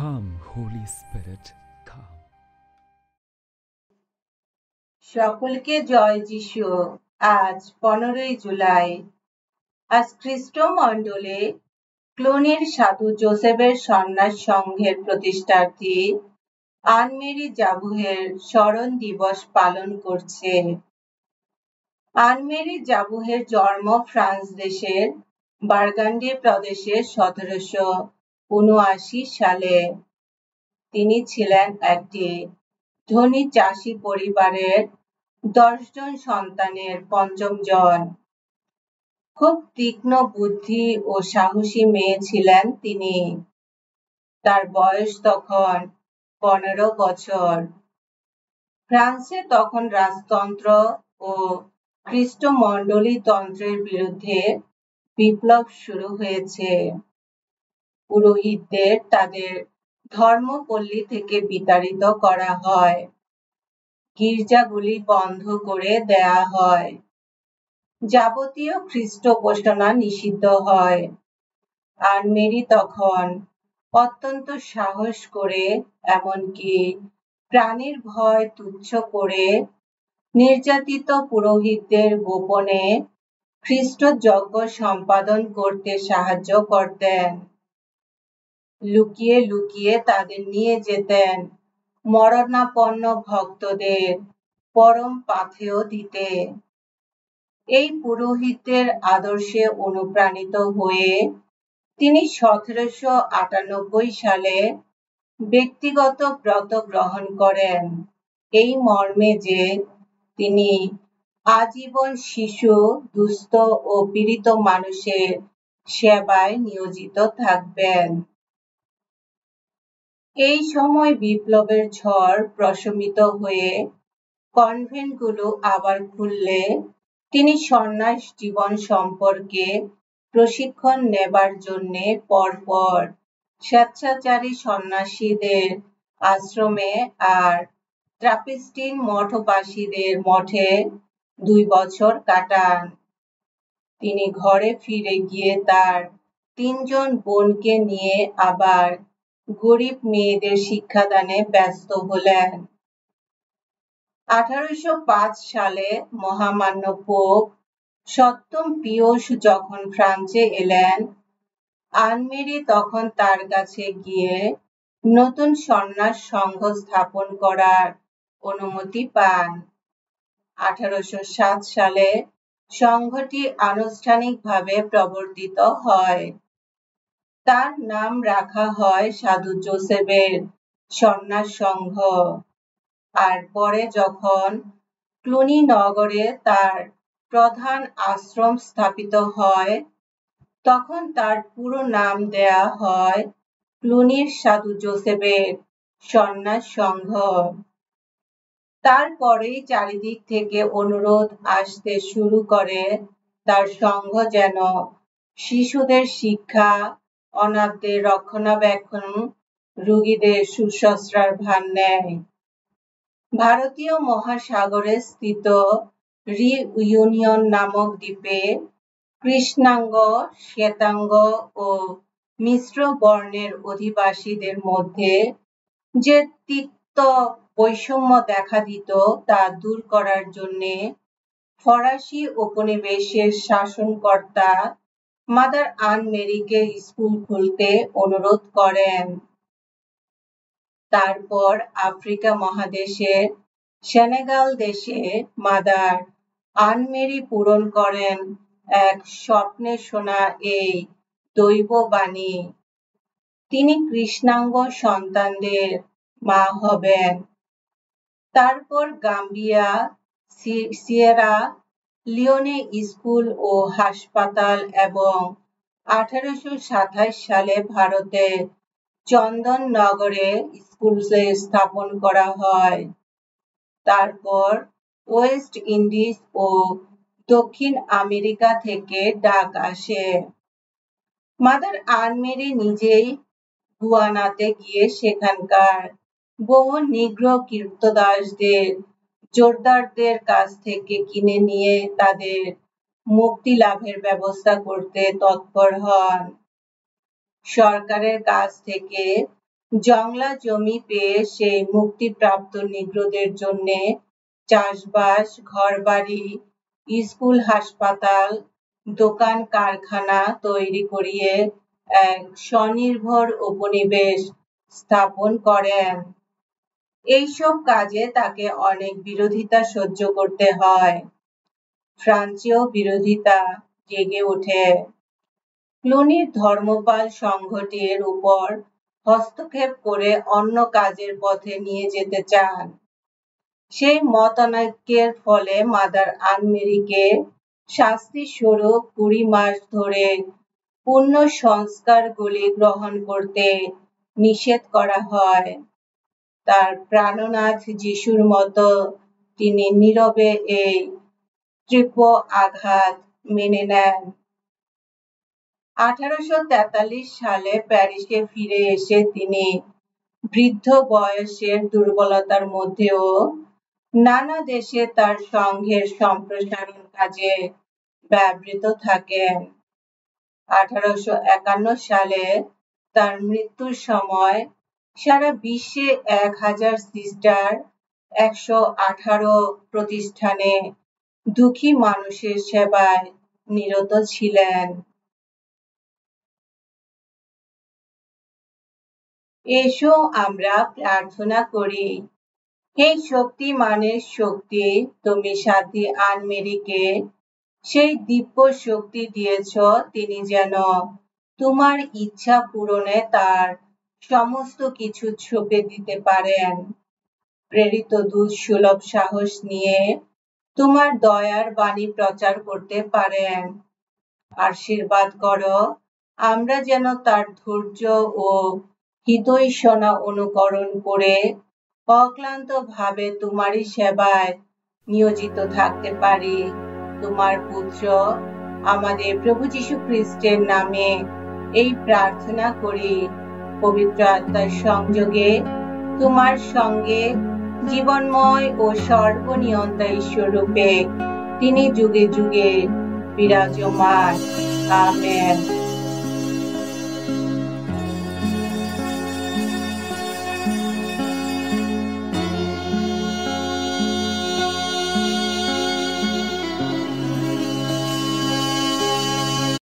Come, Holy Spirit, come. সকলকে জয় যিশু। আজ 15ই জুলাই। আজ খ্রিস্ট মণ্ডলে ক্লোনির সাধু জোসেফের সন্ন্যাস সংঘের প্রতিষ্ঠার্থী আন মেরি জাবুহের স্মরণ দিবস পালন করছে। আন মেরি জাবুহের জন্ম ফ্রান্স দেশের বার্গান্ডি প্রদেশে 1779 সালে। তিনি ছিলেন একটি ধনী চাষী পরিবারের 10 জন সন্তানের পঞ্চম জন। খুব তীক্ষ্ণ বুদ্ধি ও সাহসী মেয়ে ছিলেন তিনি। তার বয়স তখন 15 বছর। ফ্রান্সে তখন রাজতন্ত্র ও খ্রিস্টমণ্ডলী তন্ত্রের বিরুদ্ধে বিপ্লব শুরু হয়েছে। পুরোহিতদের তাদের ধর্মপল্লী থেকে বিতাড়িত করা হয়। গির্জাগুলি বন্ধ করে দেয়া হয়। যাবতীয় খ্রিস্ট উপাসনা নিষিদ্ধ হয়। আন মেরি তখন অত্যন্ত সাহস করে, এমনকি প্রাণীর ভয় তুচ্ছ করে, নির্যাতিত পুরোহিতদের গোপনে খ্রিস্ট যজ্ঞ সম্পাদন করতে সাহায্য করতেন। লুকিয়ে লুকিয়ে তাদের নিয়ে যেতেন মরণাপন্ন ভক্তদের পরম পাথেয় দিতে। এই পুরোহিতদের আদর্শে অনুপ্রাণিত হয়ে তিনি 1798 সালে ব্যক্তিগত ব্রত গ্রহণ করেন, এই মর্মে যে তিনি আজীবন শিশু, দুস্থ ও পীড়িত মানুষের সেবায় নিয়োজিত থাকবেন। এই সময় বিপ্লবের ঝড় প্রশমিত হয়ে কনভেন্টগুলো আবার খুললে তিনি সন্ন্যাস জীবন সম্পর্কে প্রশিক্ষণ নেবার জন্যে পরপর স্বেচ্ছাচারী সন্ন্যাসীদের আশ্রমে আর ট্রাপিস্টিন মঠবাসীদের মঠে 2 বছর কাটান। তিনি ঘরে ফিরে গিয়ে তার 3 জন বোনকে নিয়ে আবার গরিব মেয়েদের শিক্ষাদানে ব্যস্ত হলেন। 1805 সালে মহামান্য পোপ সপ্তম পিয়স যখন ফ্রান্সে এলেন, আন মেরি তখন তার কাছে গিয়ে নতুন সন্ন্যাস সংঘ স্থাপন করার অনুমতি পান। 1807 সালে সংঘটি আনুষ্ঠানিকভাবে প্রবর্তিত হয়। তার নাম রাখা হয় সাধু জোসেফের সন্ন্যাস সংঘ। আর পরে যখন ক্লুনি নগরে তার প্রধান আশ্রম স্থাপিত হয়, তখন তার পুরো নাম দেয়া হয় ক্লুনির সাধু জোসেফের সন্ন্যাস সংঘ। তারপরেই চারিদিক থেকে অনুরোধ আসতে শুরু করে তার সংঘ যেন শিশুদের শিক্ষা, অনাথদের রক্ষণাবেক্ষণ, রোগীদের শুশ্রূষার ভার নেয়। ভারতীয় মহাসাগরে স্থিত রিইউনিয়ন নামক দ্বীপে কৃষ্ণাঙ্গ, শ্বেতাঙ্গ ও মিশ্র বর্ণের অধিবাসীদের মধ্যে যে তিক্ত বৈষম্য দেখা দিত তা দূর করার জন্যে ফরাসি উপনিবেশের শাসনকর্তা মাদার আন মেরিকে স্কুল খুলতে অনুরোধ করেন। তারপর আফ্রিকা মহাদেশের সেনেগাল দেশে মাদার আন মেরি পূরণ করেন এক স্বপ্নে শোনা এই দৈববাণী। তিনি কৃষ্ণাঙ্গ সন্তানদের মা হবেন। তারপর গাম্বিয়া, সিয়েরা লিওনে স্কুল ও হাসপাতাল এবং 1827 সালে ভারতে চন্দননগরে স্কুল স্থাপন করা হয়। তারপর ওয়েস্ট ইন্ডিজ ও দক্ষিণ আমেরিকা থেকে ডাক আসে। মাদার আন মেরি নিজেই গুয়ানাতে গিয়ে সেখানকার বহু নিগ্র কীর্তদাসদের জোরদারদের কাছ থেকে কিনে নিয়ে তাদের মুক্তি লাভের ব্যবস্থা করতে তৎপর হন। সরকারের কাছ থেকে জংলা জমি পেয়ে সেই মুক্তিপ্রাপ্ত নিগ্রোদের জন্য চাষবাস, ঘরবাড়ি, স্কুল, হাসপাতাল, দোকান, কারখানা তৈরি করিয়ে এক স্বনির্ভর উপনিবেশ স্থাপন করেন। এইসব কাজে তাকে অনেক বিরোধিতা সহ্য করতে হয়। ফ্রান্সীয় বিরোধিতা জেগে ওঠে। ক্লুনির ধর্মপাল সংঘটির উপর হস্তক্ষেপ করে অন্য কাজের পথে নিয়ে যেতে চান। সেই মতানৈক্যের ফলে মাদার আন মেরিকে শাস্তি স্বরূপ 20 মাস ধরে পূর্ণ সংস্কারগুলি গ্রহণ করতে নিষেধ করা হয়। তার প্রাণনাথ যিশুর মতো তিনি নীরবে এই তীব্র আঘাত মেনে নেন। 1843 সালে প্যারিসে ফিরে এসে তিনি বৃদ্ধ বয়সের দুর্বলতার মধ্যেও নানা দেশে তার সংঘের সম্প্রসারণ কাজে ব্যবহৃত থাকেন। 1851 সালে তার মৃত্যুর সময় সারা বিশ্বে 1000 সিস্টার 118 প্রতিষ্ঠানে দুঃখী মানুষের সেবায় নিরত ছিলেন। এসো আমরা প্রার্থনা করি। হে শক্তিমানের শক্তি, তুমি সাথী আন মেরিকে সেই দিব্য শক্তি দিয়েছ, তিনি যেন তোমার ইচ্ছা পূরণে তার সমস্ত কিছু ছুপে দিতে পারেন। প্রেরিত দূত সুলভ সাহস নিয়ে তোমার দয়ার বাণী প্রচার করতে পারেন। আশীর্বাদ করো আমরা যেন তার ধৈর্য ও হিতৈষণা অনুকরণ করে অক্লান্ত ভাবে তোমারই সেবায় নিয়োজিত থাকতে পারি। তোমার পুত্র আমাদের প্রভু যীশু খ্রিস্টের নামে এই প্রার্থনা করি। পবিত্র আত্মার সংযোগে তোমার সঙ্গে জীবনময় ও সর্বনিয়ন্তা ঈশ্বররূপে তিনি যুগে যুগে বিরাজমান। আমেন।